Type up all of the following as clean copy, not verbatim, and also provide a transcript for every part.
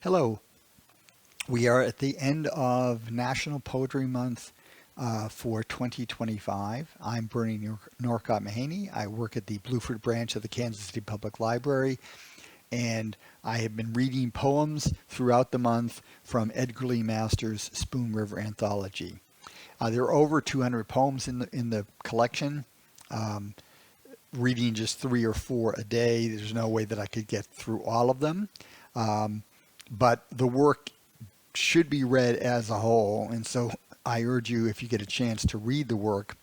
Hello. We are at the end of National Poetry Month for 2025. I'm Bernie Norcott-Mahany. I work at the Blueford branch of the Kansas City Public Library, and I have been reading poems throughout the month from Edgar Lee Masters' Spoon River Anthology. There are over 200 poems in the collection. Reading just 3 or 4 a day, there's no way that I could get through all of them. But the work should be read as a whole, and so I urge you, if you get a chance, to read the work,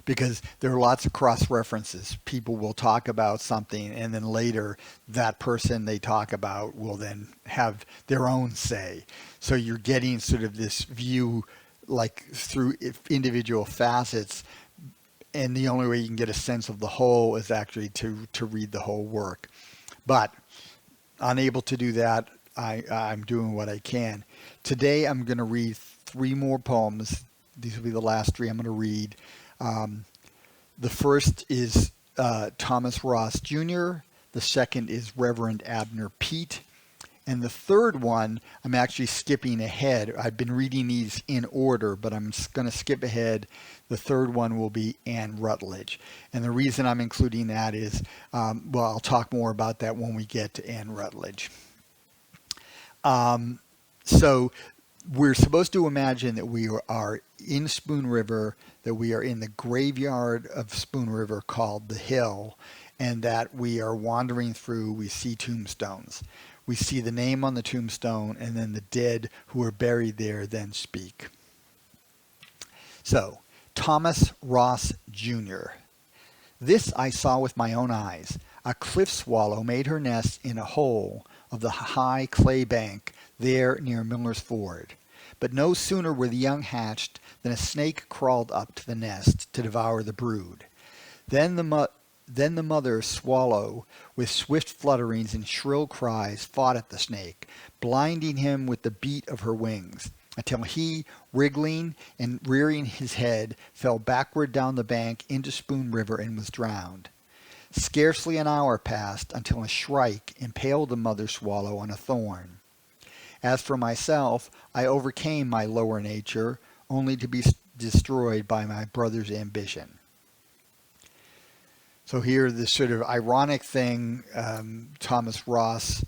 because there are lots of cross-references. People will talk about something, and then later that person they talk about will then have their own say. So you're getting sort of this view like through individual facets, and the only way you can get a sense of the whole is actually to read the whole work. But unable to do that, I'm doing what I can. Today I'm going to read 3 more poems. These will be the last 3 I'm going to read. The first is Thomas Ross Jr. The second is Reverend Abner Peet. And the third one, I'm actually skipping ahead. I've been reading these in order, but I'm going to skip ahead. The third one will be Anne Rutledge. And the reason I'm including that is, I'll talk more about that when we get to Anne Rutledge. So we're supposed to imagine that we are in Spoon River, that we are in the graveyard of Spoon River called the Hill, and that we are wandering through. We see tombstones. We see the name on the tombstone, and then the dead who are buried there then speak. So, Thomas Ross Jr. This I saw with my own eyes. A cliff swallow made her nest in a hole of the high clay bank there near Miller's Ford. But no sooner were the young hatched than a snake crawled up to the nest to devour the brood. Then the mother swallow, with swift flutterings and shrill cries, fought at the snake, blinding him with the beat of her wings, until he, wriggling and rearing his head, fell backward down the bank into Spoon River and was drowned. Scarcely an hour passed until a shrike impaled the mother swallow on a thorn. As for myself, I overcame my lower nature, only to be destroyed by my brother's ambition. So here, this sort of ironic thing, Thomas Ross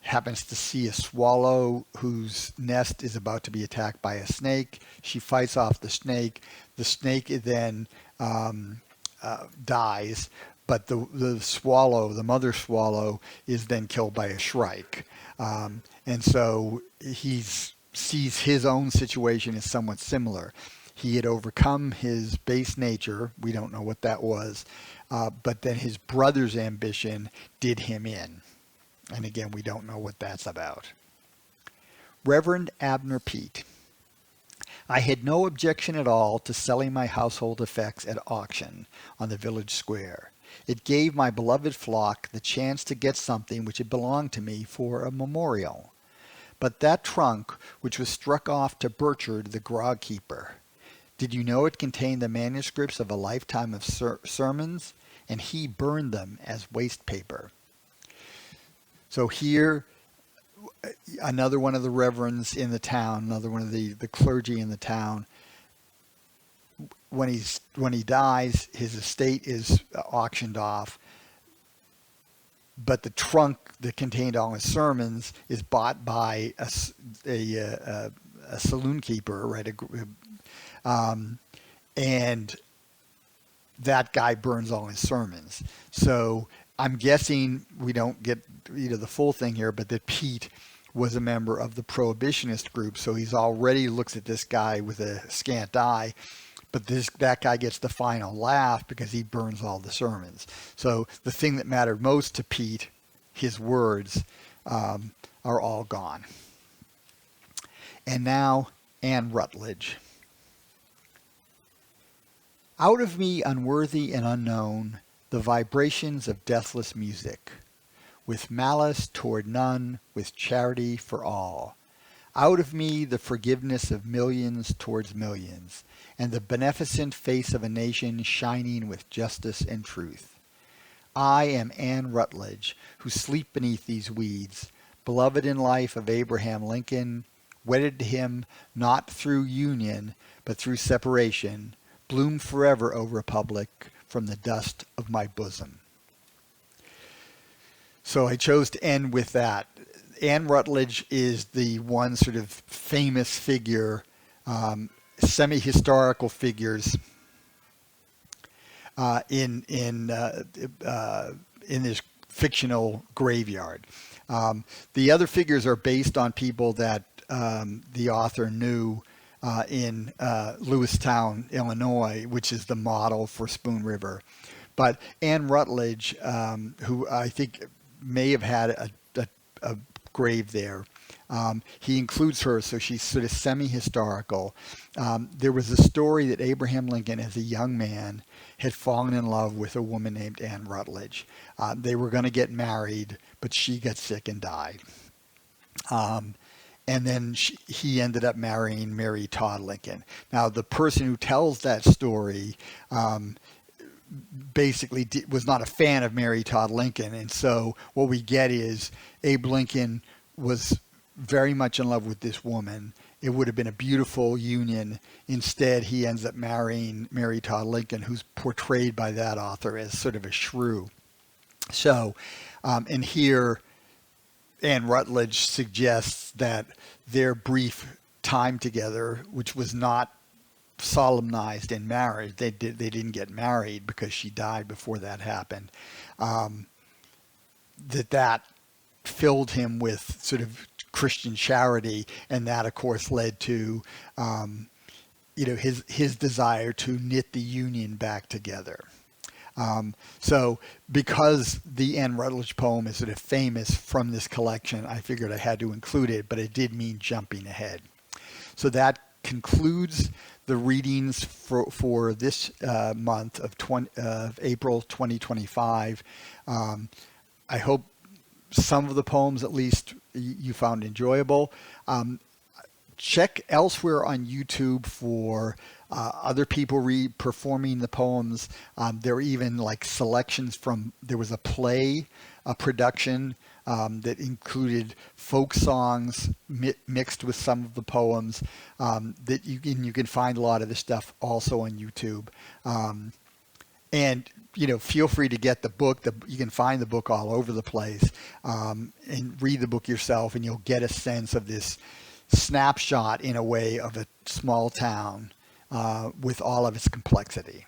happens to see a swallow whose nest is about to be attacked by a snake. She fights off the snake. The snake then dies, but the swallow, the mother swallow, is then killed by a shrike. And so he sees his own situation as somewhat similar. He had overcome his base nature. We don't know what that was. But then his brother's ambition did him in. And again, we don't know what that's about. Reverend Abner Peet. I had no objection at all to selling my household effects at auction on the village square. It gave my beloved flock the chance to get something which had belonged to me for a memorial. But that trunk, which was struck off to Burchard, the grog keeper, did you know it contained the manuscripts of a lifetime of sermons? And he burned them as waste paper. So here, another one of the reverends in the town, another one of the clergy in the town, when he dies, his estate is auctioned off, but the trunk that contained all his sermons is bought by a saloon keeper, right? And that guy burns all his sermons. So I'm guessing we don't get the full thing here, but that Peet was a member of the prohibitionist group, so he's already looks at this guy with a scant eye. But that guy gets the final laugh because he burns all the sermons. So the thing that mattered most to Peet, his words, are all gone. And now, Anne Rutledge. Out of me, unworthy and unknown, the vibrations of deathless music, with malice toward none, with charity for all. Out of me, the forgiveness of millions towards millions, and the beneficent face of a nation shining with justice and truth. I am Anne Rutledge, who sleep beneath these weeds, beloved in life of Abraham Lincoln, wedded to him not through union, but through separation, bloom forever, O Republic, from the dust of my bosom. So I chose to end with that. Anne Rutledge is the one sort of famous figure, semi-historical figures in this fictional graveyard. The other figures are based on people that the author knew in Lewistown, Illinois, which is the model for Spoon River. But Anne Rutledge, who I think may have had a grave there, he includes her, so she's sort of semi-historical. There was a story that Abraham Lincoln, as a young man, had fallen in love with a woman named Anne Rutledge. They were going to get married, but she got sick and died. And then he ended up marrying Mary Todd Lincoln. Now, the person who tells that story basically was not a fan of Mary Todd Lincoln. And so what we get is Abe Lincoln was very much in love with this woman. It would have been a beautiful union. Instead, he ends up marrying Mary Todd Lincoln, who's portrayed by that author as sort of a shrew. So, and here, Anne Rutledge suggests that their brief time together, which was not solemnized in marriage, they didn't get married because she died before that happened, that filled him with sort of Christian charity, and that of course led to his desire to knit the Union back together. So because the Anne Rutledge poem is sort of famous from this collection, I figured I had to include it, but it did mean jumping ahead. So that concludes the readings for this month of April 2025. I hope some of the poems at least you found enjoyable. Check elsewhere on YouTube for other people performing the poems. There were even like selections from, there was a play, a production that included folk songs mixed with some of the poems. That you can find a lot of this stuff also on YouTube. And feel free to get the book. You can find the book all over the place, and read the book yourself, and you'll get a sense of this snapshot, in a way, of a small town with all of its complexity.